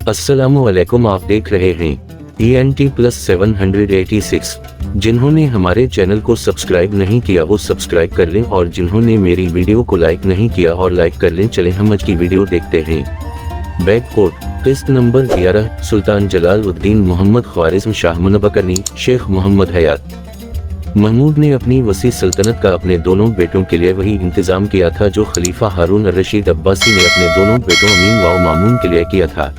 अस्सलामुअलैकुम, आप देख रहे हैं ENT+786। जिन्होंने हमारे चैनल को सब्सक्राइब नहीं किया वो सब्सक्राइब कर लें, और जिन्होंने मेरी वीडियो को लाइक नहीं किया और लाइक कर लें। चलें हम आज की वीडियो देखते हैं। बैककोट किस्त नंबर 11, सुल्तान जलालुद्दीन मोहम्मद ख्वारिज़्म शाह मुनबकरनी शेख मोहम्मद हयात महमूद ने अपनी वसी सल्तनत का अपने दोनों बेटों के लिए वही इंतजाम किया था जो खलीफा हारून अर-रशीद अब्बासी ने अपने दोनों बेटों अमीन व मामून के लिए किया था।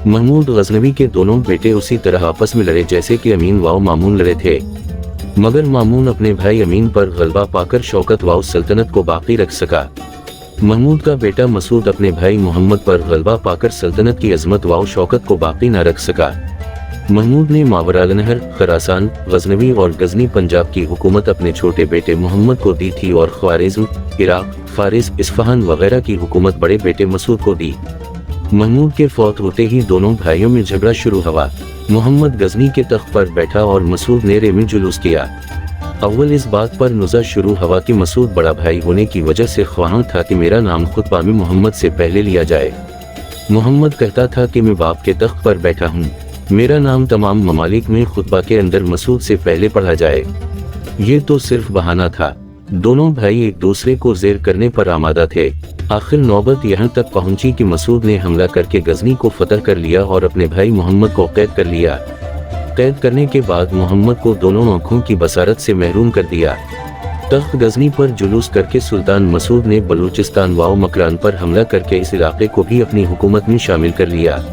महमूद गजनवी के दोनों बेटे उसी तरह आपस में लड़े जैसे कि अमीन व मामून लड़े थे, मगर मामून अपने भाई अमीन पर गलबा पाकर शौकत व सल्तनत को बाकी रख सका। महमूद का बेटा मसूद अपने भाई मोहम्मद पर गलबा पाकर सल्तनत की अजमत व शौकत को बाकी न रख सका। महमूद ने मावराल नहर, खरासान, गजनवी और गजनी पंजाब की हुकूमत अपने छोटे बेटे मोहम्मद को दी थी और ख्वारिज़्म, इराक, फारिस, इस्फहान वगैरह की हुकूमत बड़े बेटे मसूद को दी। महमूद के फौत होते ही दोनों भाइयों में झगड़ा शुरू हुआ। मोहम्मद गजनी के तख्त पर बैठा और मसूद ने रे में जुलूस किया। अव्वल इस बात पर नुज़ा शुरू हुआ कि मसूद बड़ा भाई होने की वजह से ख्वाहां था कि मेरा नाम खुतबा में मोहम्मद से पहले लिया जाए। मोहम्मद कहता था कि मैं बाप के तख्त पर बैठा हूँ, मेरा नाम तमाम ममालिक में खुतबा के अंदर मसूद से पहले पढ़ा जाए। ये तो सिर्फ बहाना था। दोनों भाई एक दूसरे को ज़ेर करने पर आमादा थे। आखिर नौबत यहाँ तक पहुंची कि मसूद ने हमला करके गजनी को फतह कर लिया और अपने भाई मोहम्मद को कैद कर लिया। कैद करने के बाद मोहम्मद को दोनों आँखों की बसारत से महरूम कर दिया। तख्त गजनी पर जुलूस करके सुल्तान मसूद ने बलूचिस्तान व मकरान पर हमला करके इस इलाके को भी अपनी हुकूमत में शामिल कर लिया।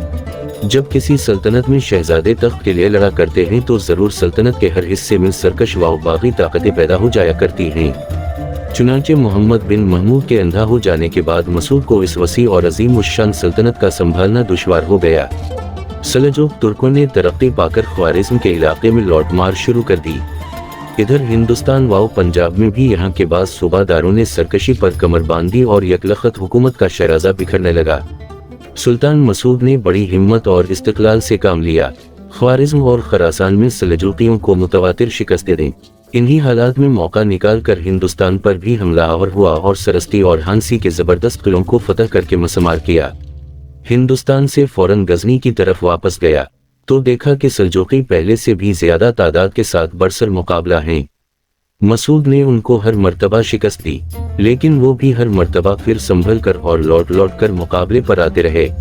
जब किसी सल्तनत में शहजादे तख्त के लिए लड़ा करते हैं तो जरूर सल्तनत के हर हिस्से में सरकश व बागी ताकतें पैदा हो जाया करती हैं। चुनांचे मोहम्मद बिन महमूद के अंधा हो जाने के बाद मसूद को इस वसी और अजीम उश्शान सल्तनत का संभालना दुश्वार हो गया। सल्जूक तुर्कों ने तरक्की पाकर ख्वारिज़्म के इलाके में लौट मार शुरू कर दी। इधर हिंदुस्तान व पंजाब में भी यहाँ के बाद सूबादारों ने सरकशी पर कमर बांधी और यकलखत हुकूमत का शराजा बिखरने लगा। सुल्तान मसूद ने बड़ी हिम्मत और इस्तिक़लाल से काम लिया। ख्वारिज़्म और खरासान में सल्जूकियों को मुतवातिर शिकस्तें दी। इन्हीं हालात में मौका निकाल कर हिंदुस्तान पर भी हमलावर हुआ और सरस्ती और हांसी के ज़बरदस्त किलों को फतह करके मसमार किया। हिंदुस्तान से फौरन गजनी की तरफ वापस गया तो देखा कि सल्जूकी पहले से भी ज्यादा तादाद के साथ बरसर मुकाबला हैं। मसूद ने उनको हर मर्तबा शिकस्त दी, लेकिन वो भी हर मर्तबा फिर संभल कर और लौट लौट कर मुकाबले पर आते रहे।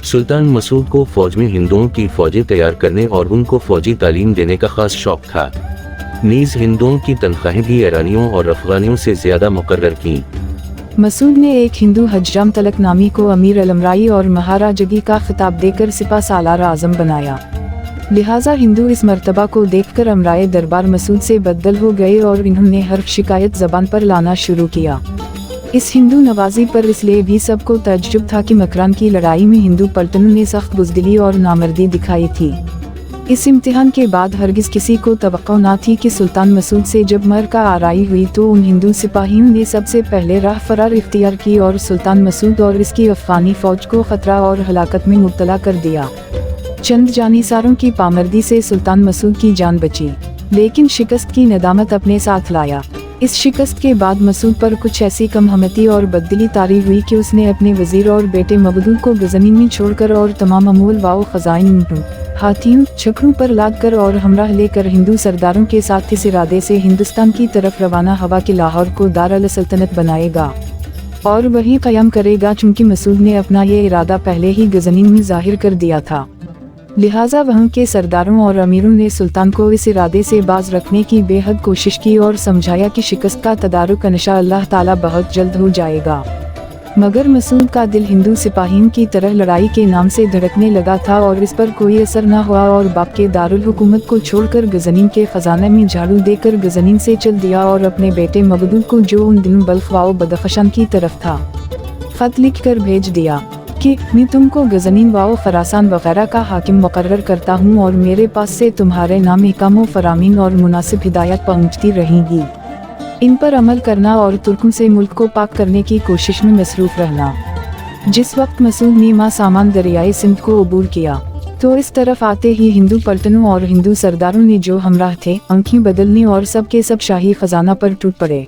सुल्तान मसूद को फौज में हिंदुओं की फौजें तैयार करने और उनको फौजी तालीम देने का खास शौक था। नीज हिंदुओं की तनख्वाहें भी ईरानियों और अफगानियों से ज्यादा मुकर्रर की। मसूद ने एक हिंदू हजराम तलक नामी को अमीर अलमराई और महाराजगी का खिताब देकर सिपा सालार आजम बनाया। लिहाजा हिंदू इस मर्तबा को देखकर अमराए दरबार मसूद से बदल हो गए और इन्होंने हर्फ शिकायत जबान पर लाना शुरू किया। इस हिंदू नवाजी पर इसलिए भी सबको तज्जुब था कि मकरान की लड़ाई में हिंदू पलटनों ने सख्त बुज़दिली और नामर्दी दिखाई थी। इस इम्तिहान के बाद हरगिज़ किसी को तवक्को न थी कि सुल्तान मसूद से जब मर का आराई हुई तो उन हिंदू सिपाहियों ने सबसे पहले राह फरार इख्तियार की और सुल्तान मसूद और इसकी अफ़गानी फ़ौज को ख़तरा और हलाकत में मुब्तला कर दिया। चंद जानिसारों की पामर्दी से सुल्तान मसूद की जान बची, लेकिन शिकस्त की नदामत अपने साथ लाया। इस शिकस्त के बाद मसूद पर कुछ ऐसी कमहमती और बददिली तारी हुई कि उसने अपने वजीर और बेटे मबदूद को गजनी में छोड़कर और तमाम अमूल व खजाइन, हाथियों, छकड़ों पर लाद कर और हमराह लेकर हिंदू सरदारों के साथ इस इरादे से हिंदुस्तान की तरफ रवाना हुआ कि लाहौर को दारुल सल्तनत बनाएगा और वही क़याम करेगा, चूँकि मसूद ने अपना ये इरादा पहले ही गजनी में जाहिर कर दिया था। लिहाजा वहाँ के सरदारों और अमीरों ने सुल्तान को इस इरादे से बाज रखने की बेहद कोशिश की और समझाया कि शिकस्त का तदारुक इंशाअल्लाह ताला बहुत जल्द हो जाएगा। मगर मसूद का दिल हिंदू सिपाहियों की तरह लड़ाई के नाम से धड़कने लगा था और इस पर कोई असर न हुआ और बाप के दारुल हुकूमत को छोड़कर गजनीन के खजाने में झाड़ू देकर गजनीन से चल दिया और अपने बेटे मबदूद को, जो उन दिनों बल्ख व बदख्शान की तरफ था, खत लिख कर भेज दिया कि मैं तुमको गजनीन व खरासान वगैरह का हाकिम मुकर्रर करता हूँ और मेरे पास से तुम्हारे नाम इकाम फरामीन और मुनासिब हिदायत पहुँचती रहेगी। इन पर अमल करना और तुर्कों से मुल्क को पाक करने की कोशिश में मसरूफ रहना। जिस वक्त मसूद ने मां सामान दरियाए सिंध को अबूर किया तो इस तरफ आते ही हिंदू पलटनों और हिंदू सरदारों ने जो हमराह थे आंखें बदलने और सब के सब शाही खजाना पर टूट पड़े।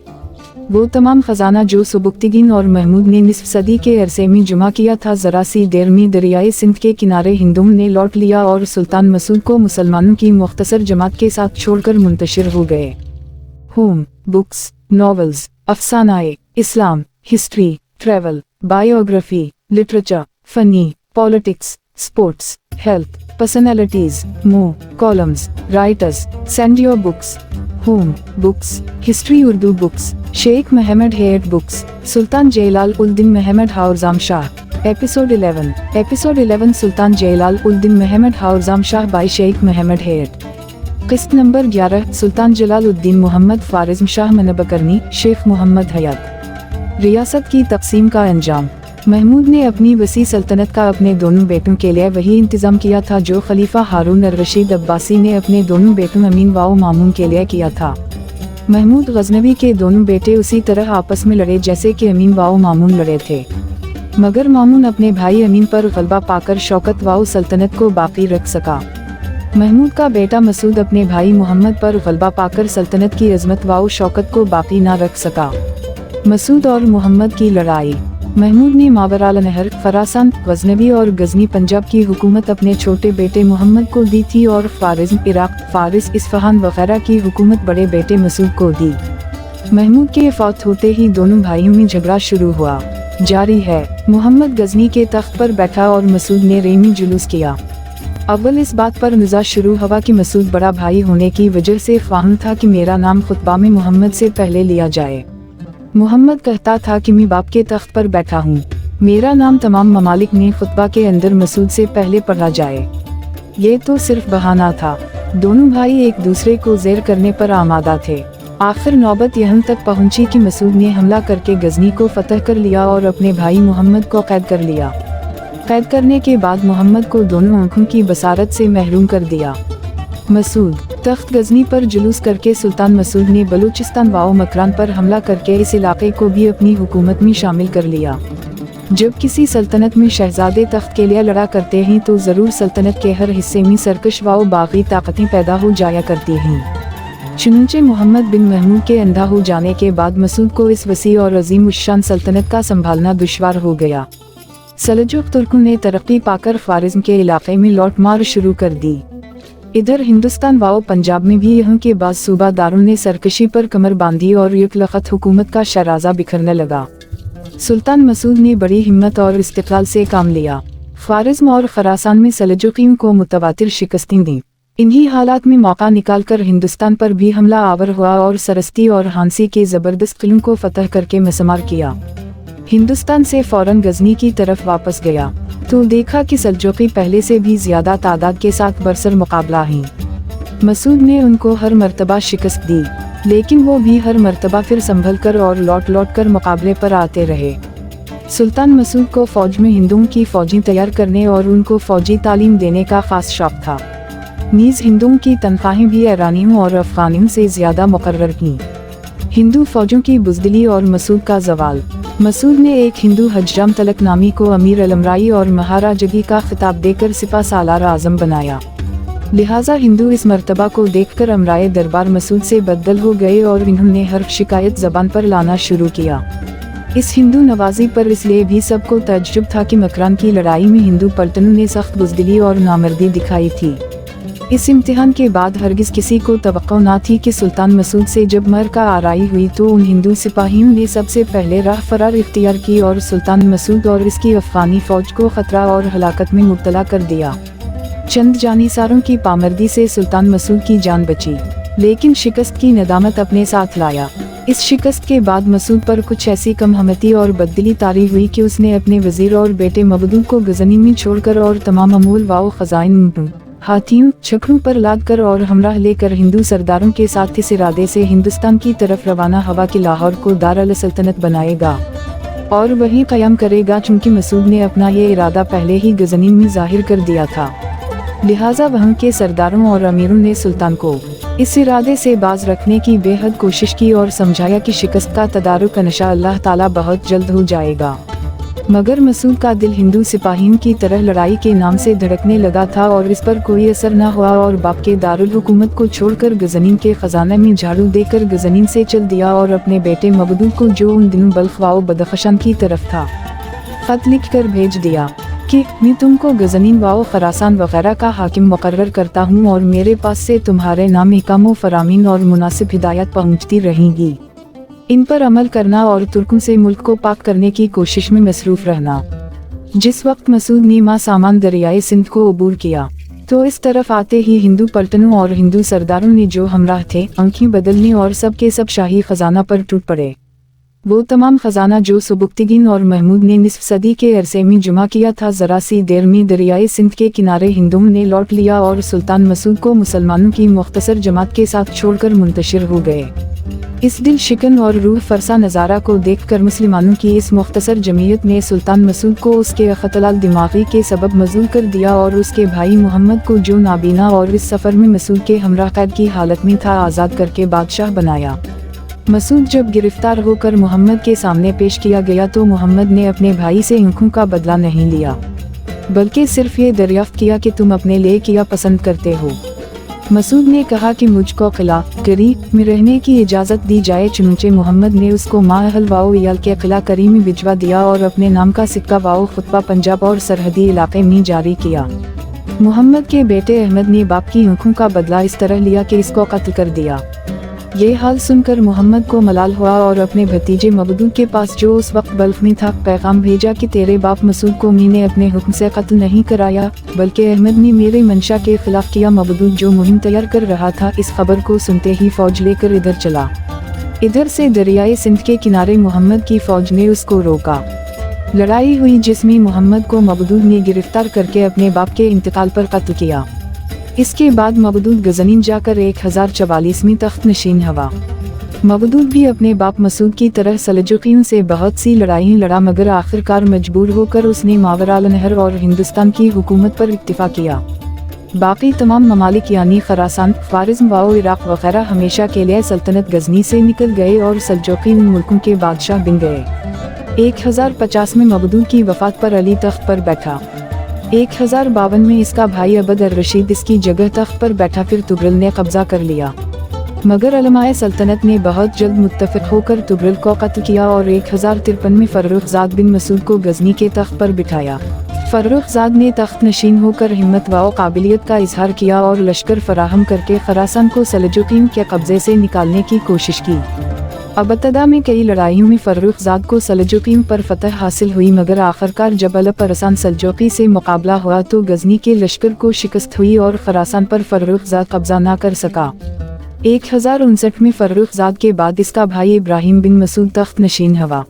वो तमाम खजाना जो सुबुक्तिगीन और महमूद ने निस्फ सदी के अरसे में जमा किया था, जरा सी देर में दरियाए सिंध के किनारे हिंदुओं ने लौट लिया और सुल्तान मसूद को मुसलमानों की मुख्तसर जमात के साथ छोड़कर मुंतशिर हो गए। होम, बुक्स, नॉवेल्स, अफसानाए इस्लाम, history, travel, biography, literature, funny, politics, sports, health, personalities, columns, writers, send your books. Home, books, history Urdu books, Sheikh Muhammad हेड बुक्स, सुल्तान जयलाल उल दिन महमद हाउरजाम शाह। एपिसोड 11 सुल्तान जयलाल उल दिन महमद हाउरजाम शाह बाई शेख महमद हेड। किस्त नंबर 11 सुल्तान जलालुद्दीन मोहम्मद फारिज़म शाह मनबकरनी शेख मोहम्मद हयात। रियासत की तकसीम का अंजाम। महमूद ने अपनी वसी सल्तनत का अपने दोनों बेटों के लिए वही इंतज़ाम किया था जो खलीफा हारून अर रशीद अब्बासी ने अपने दोनों बेटों अमीन व मामून के लिए किया था। महमूद गजनवी के दोनों बेटे उसी तरह आपस में लड़े जैसे कि अमीन व मामून लड़े थे, मगर मामून अपने भाई अमीन पर गलबा पाकर शौकत व सल्तनत को बाकी रख सका। महमूद का बेटा मसूद अपने भाई मोहम्मद पर गलबा पाकर सल्तनत की अजमत व शौकत को बाकी न रख सका। मसूद और मोहम्मद की लड़ाई। महमूद ने मावराल नहर, खरासान, गजनवी और गजनी पंजाब की हुकूमत अपने छोटे बेटे मोहम्मद को दी थी और ख्वारिज़्म, इराक, फारिस, इस्फहान वगैरह की हुकूमत बड़े बेटे मसूद को दी। महमूद के फौत होते ही दोनों भाइयों में झगड़ा शुरू हुआ। जारी है, मोहम्मद गजनी के तख्त पर बैठा और मसूद ने रेमी जुलूस किया। अव्वल इस बात पर निज़ा शुरू हुआ कि मसूद बड़ा भाई होने की वजह से ख्वाहिश था कि मेरा नाम खुतबा में मोहम्मद से पहले लिया जाए। मोहम्मद कहता था कि मैं बाप के तख्त पर बैठा हूँ, मेरा नाम तमाम ममालिक में खुतबा के अंदर मसूद से पहले पढ़ा जाए। ये तो सिर्फ बहाना था। दोनों भाई एक दूसरे को ज़ेर करने पर आमादा थे। आखिर नौबत यहाँ तक पहुँची कि मसूद ने हमला करके गजनी को फतह कर लिया और अपने भाई मोहम्मद को कैद कर लिया। कैद करने के बाद मोहम्मद को दोनों आँखों की बसारत से महरूम कर दिया। मसूद तख्त गजनी पर जुलूस करके सुल्तान मसूद ने बलूचिस्तान व मकरान पर हमला करके इस इलाके को भी अपनी हुकूमत में शामिल कर लिया। जब किसी सल्तनत में शहजादे तख्त के लिए लड़ा करते हैं तो ज़रूर सल्तनत के हर हिस्से में सरकश व बागी ताकतें पैदा हो जाया करती हैं। चुनांचे मोहम्मद बिन महमूद के अंधा हो जाने के बाद मसूद को इस वसी और अजीम उश्शान सल्तनत का संभालना दुश्वार हो गया। सल्जुक तुर्कों ने तरक्की पाकर ख्वारिज़्म के इलाके में लौट मार शुरू कर दी। इधर हिंदुस्तान व पंजाब में भी यहाँ के बाद सूबादारों ने सरकशी पर कमर बांधी और युक्लखत हुकूमत का शराजा बिखरने लगा। सुल्तान मसूद ने बड़ी हिम्मत और इस्तिक़लाल से काम लिया। ख्वारिज़्म और खरासान में सल्जुकियों को मुतवातिर शिकस्तें दी। इन्हीं हालात में मौका निकालकर हिंदुस्तान पर भी हमला आवर हुआ और सरस्ती और हांसी के ज़बरदस्त किलों को फतह करके मसमार किया। हिंदुस्तान से फौरन गजनी की तरफ वापस गया तो देखा कि सल्जुकी पहले से भी ज्यादा तादाद के साथ बरसर मुकाबला हैं। मसूद ने उनको हर मर्तबा शिकस्त दी, लेकिन वो भी हर मर्तबा फिर संभल कर और लौट लौट कर मुकाबले पर आते रहे। सुल्तान मसूद को फौज में हिंदुओं की फौजी तैयार करने और उनको फौजी तालीम देने का खास शौक था। नीज़ हिंदुओं की तनख्वाहें भी ईरानियों और अफगानियों से ज्यादा मुकर्रर की। हिंदू फौजों की बुज़दिली और मसूद का जवाल। मसूद ने एक हिंदू हजराम तलक नामी को अमीर अलमराई और महाराजगी का खिताब देकर सिपा सालार आज़म बनाया। लिहाजा हिंदू इस मर्तबा को देखकर अमराए दरबार मसूद से बदल हो गए और इन्होंने हर शिकायत ज़बान पर लाना शुरू किया। इस हिंदू नवाजी पर इसलिए भी सबको तज्जुब था कि मकरान की लड़ाई में हिंदू पलटनों ने सख्त बुज़दिली और नामर्दी दिखाई थी। इस इम्तिहान के बाद हरगिज़ किसी को तवक्को न थी कि सुल्तान मसूद से जब मर का आराई हुई तो उन हिंदू सिपाहियों ने सबसे पहले राह फरार इख्तियार की और सुल्तान मसूद और इसकी अफगानी फौज को खतरा और हलाकत में मुब्तला कर दिया। चंद जानिसारों की पामर्दी से सुल्तान मसूद की जान बची, लेकिन शिकस्त की नदामत अपने साथ लाया। इस शिकस्त के बाद मसूद पर कुछ ऐसी कम हमती और बददिली तारी हुई कि उसने अपने वजीर और बेटे मबदूद को गजनी में छोड़कर और तमाम अमूल व खजाइन हाथियों छकड़ों पर लाद कर और हमराह लेकर हिंदू सरदारों के साथ इस इरादे से हिंदुस्तान की तरफ रवाना हुआ कि लाहौर को दारुल सल्तनत बनाएगा और वहीं क़याम करेगा, चूँकि मसूद ने अपना ये इरादा पहले ही गजनी में जाहिर कर दिया था। लिहाजा वहाँ के सरदारों और अमीरों ने सुल्तान को इस इरादे से बाज रखने की बेहद कोशिश की और समझाया कि शिकस्त का तदारुक इंशाअल्लाह ताला बहुत जल्द हो जाएगा। मगर मसूद का दिल हिंदू सिपाहियों की तरह लड़ाई के नाम से धड़कने लगा था और इस पर कोई असर न हुआ और बाप के दारुल हुकूमत को छोड़कर गजनीन के खजाने में झाड़ू देकर गजनीन से चल दिया और अपने बेटे मबदूद को, जो उन दिनों बल्ख व बदख्शान की तरफ था, खत लिख कर भेज दिया कि मैं तुमको गजनीन व खरासान वगैरह का हाकिम मुकर्रर करता हूँ और मेरे पास से तुम्हारे नाम इकामो फरामीन और मुनासिब हिदायत पहुँचती रहेंगी। इन पर अमल करना और तुर्कों से मुल्क को पाक करने की कोशिश में मसरूफ रहना। जिस वक्त मसूद ने मां सामान दरियाए सिंध को अबूर किया तो इस तरफ आते ही हिंदू पलटनों और हिंदू सरदारों ने जो हमराह थे आंखें बदलने और सब के सब शाही खजाना पर टूट पड़े। वो तमाम खजाना जो सुबुक्तिगीन और महमूद ने निस्फ सदी के अरसे में जुमा किया था, जरा सी देर में दरियाए सिंध के किनारे हिंदुओं ने लौट लिया और सुल्तान मसूद को मुसलमानों की मुख्तसर जमात के साथ छोड़कर मुंतशिर हो गए। इस दिल शिकन और रूह फरसा नज़ारा को देखकर मुसलमानों की इस मुख्तसर जमीयत ने सुल्तान मसूद को उसके ख़तलाल दिमागी के सबब मजूल कर दिया और उसके भाई मोहम्मद को, जो नाबीना और इस सफ़र में मसूद के हमरा कैद की हालत में था, आज़ाद करके बादशाह बनाया। मसूद जब गिरफ्तार होकर मोहम्मद के सामने पेश किया गया तो मोहम्मद ने अपने भाई से आंखों का बदला नहीं लिया, बल्कि सिर्फ ये दरियाफ्त किया कि तुम अपने लिए क्या पसंद करते हो। मसूद ने कहा कि मुझको किला करी में रहने की इजाज़त दी जाए। चुनचे मोहम्मद ने उसको माहल वाओ याल के किला करी में भिजवा दिया और अपने नाम का सिक्का वाओ खुतबा पंजाब और सरहदी इलाके में जारी किया। मोहम्मद के बेटे अहमद ने बाप की आंखों का बदला इस तरह लिया कि इसको कत्ल कर दिया। ये हाल सुनकर मोहम्मद को मलाल हुआ और अपने भतीजे मबदूद के पास, जो उस वक्त बल्ख में था, पैगाम भेजा कि तेरे बाप मसूद को मैंने अपने हुक्म से कत्ल नहीं कराया, बल्कि अहमद ने मेरे मंशा के खिलाफ किया। मबदूद जो मुहिम तैयार कर रहा था, इस खबर को सुनते ही फौज लेकर इधर चला। इधर से दरियाए सिंध के किनारे मोहम्मद की फौज ने उसको रोका। लड़ाई हुई जिसमें मोहम्मद को मबदूद ने गिरफ्तार करके अपने बाप के इंतकाल पर कत्ल किया। इसके बाद मबदूद गजनीन जाकर 1044 तख्त नशीन हुआ। मबदूद भी अपने बाप मसूद की तरह सल्जुकियों से बहुत सी लड़ाइयाँ लड़ा, मगर आखिरकार मजबूर होकर उसने मावराल नहर और हिंदुस्तान की हुकूमत पर इक्तिफा किया। बाकी तमाम ममालिक यानी खरासान, ख्वारिज़्म व इराक वगैरह हमेशा के लिए सल्तनत गजनी से निकल गए और सल्जुकी उन मुल्कों के बादशाह बन गए। 1050 में मबदूद की वफात पर अली तख्त पर बैठा। 1052 में इसका भाई अबद अर-रशीद इसकी जगह तख्त पर बैठा। फिर तुगरल ने कब्जा कर लिया, मगर अलमाए सल्तनत ने बहुत जल्द मुत्तफिक होकर तुगरल को कत्ल किया और 1053 में फर्रुखजाद बिन मसूद को गजनी के तख्त पर बिठाया। फर्रुखजाद ने तख्त नशीन होकर हिम्मत व काबिलियत का इजहार किया और लश्कर फराहम करके खरासान को सल्जुकियों के कब्जे से निकालने की कोशिश की। अबतदा में कई लड़ाइयों में फर्रुखजाद को सल्जुकियों पर फतह हासिल हुई, मगर आखिरकार जब अल-परसान सल्जुकी से मुकाबला हुआ तो गजनी के लश्कर को शिकस्त हुई और खरासान पर फर्रुखजाद कब्जा न कर सका। 1059 में फर्रुखजाद के बाद इसका भाई इब्राहिम बिन मसूद तख्त नशीन हुआ।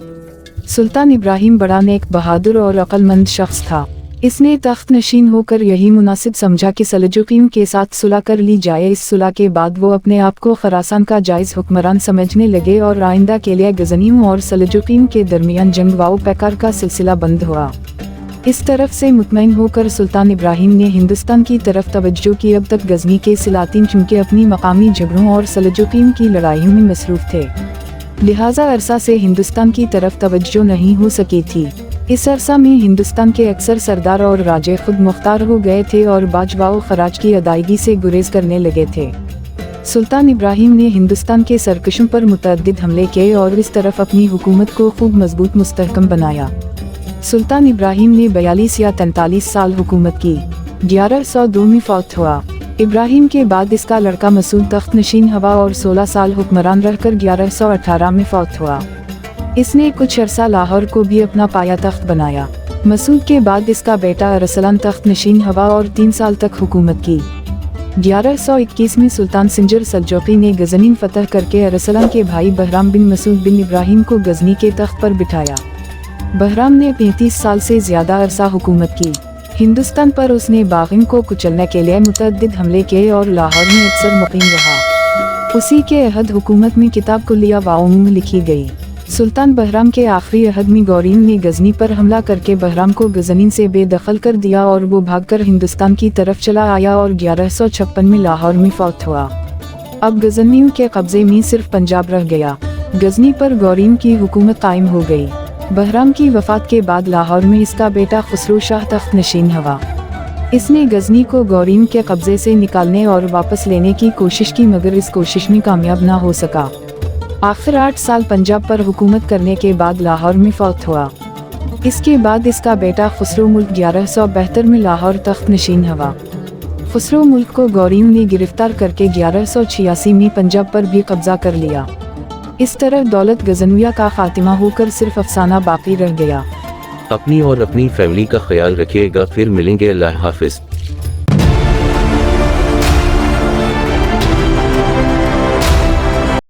सुल्तान इब्राहिम बड़ा नेक, बहादुर और अक्लमंद शख्स था। इसने तख्त नशीन होकर यही मुनासिब समझा कि सल्जुकियों के साथ सुलह कर ली जाए। इस सुलह के बाद वो अपने आप को खरासान का जायज़ हुक्मरान समझने लगे और आइंदा के लिए गजनियों और सल्जुकियों के दरमियान जंग व पैकार का सिलसिला बंद हुआ। इस तरफ से मुतमईन होकर सुल्तान इब्राहिम ने हिंदुस्तान की तरफ तवज्जो की। अब तक गजनी के सलातीन चूँकि अपनी मकामी झगड़ों और सल्जुकियों की लड़ाइयों में मसरूफ थे, लिहाजा अरसा से हिंदुस्तान की तरफ तवज्जो नहीं हो सकी थी। इस अरसा में हिंदुस्तान के अक्सर सरदार और राजे खुद मुख्तार हो गए थे और बाज व खराज की अदायगी से गुरेज करने लगे थे। सुल्तान इब्राहिम ने हिंदुस्तान के सरकशों पर मुतअद्दिद हमले किए और इस तरफ अपनी हुकूमत को खूब मजबूत मुस्तहकम बनाया। सुल्तान इब्राहिम ने 42 या 43 साल हुकूमत की। 1102 में फौत हुआ। इब्राहिम के बाद इसका लड़का मसूद तख्त नशीन हुआ और 16 साल हुक्मरान रहकर 1118 में फौत हुआ। इसने कुछ अरसा लाहौर को भी अपना पाया तख्त बनाया। मसूद के बाद इसका बेटा अरसलान तख्त नशीन हुआ और 3 साल तक हुकूमत की। 1121 में सुल्तान सिंजर सल्जुकी ने गजनीन फतह करके अरसलान के भाई बहराम बिन मसूद बिन इब्राहिम को गजनी के तख्त पर बिठाया। बहराम ने 35 साल से ज्यादा अरसा हुकूमत की। हिंदुस्तान पर उसने बागिन को कुचलने के लिए मुतअद्दिद हमले किए और लाहौर में अक्सर मुकीम रहा। उसी के अहद हुकूमत में किताब कुल्लिया व उम्म लिखी गई। सुल्तान बहराम के आखिरी अहद में गौरीन ने गजनी पर हमला करके बहराम को गजनीन से बेदखल कर दिया और वो भागकर हिंदुस्तान की तरफ चला आया और 1156 में लाहौर में फौत हुआ। अब गजनियों के कब्जे में सिर्फ पंजाब रह गया। गजनी पर गौरीन की हुकूमत कायम हो गई। बहराम की वफात के बाद लाहौर में इसका बेटा खुसरो शाह तख्त नशीन हुआ। इसने गजनी को गौरीम के कब्जे से निकालने और वापस लेने की कोशिश की, मगर इस कोशिश में कामयाब ना हो सका। आखिर 8 साल पंजाब पर हुकूमत करने के बाद लाहौर में फौत हुआ। इसके बाद इसका बेटा खुसरो मुल्क 1172 में लाहौर तख्त नशीन हुआ। खुसरो मुल्क को गौरीम ने गिरफ्तार करके 1186 में पंजाब पर भी कब्जा कर लिया। इस तरह दौलत गजनविया का खात्मा होकर सिर्फ अफसाना बाकी रह गया। अपनी और अपनी फैमिली का ख्याल रखिएगा। फिर मिलेंगे। अल्लाह हाफिज।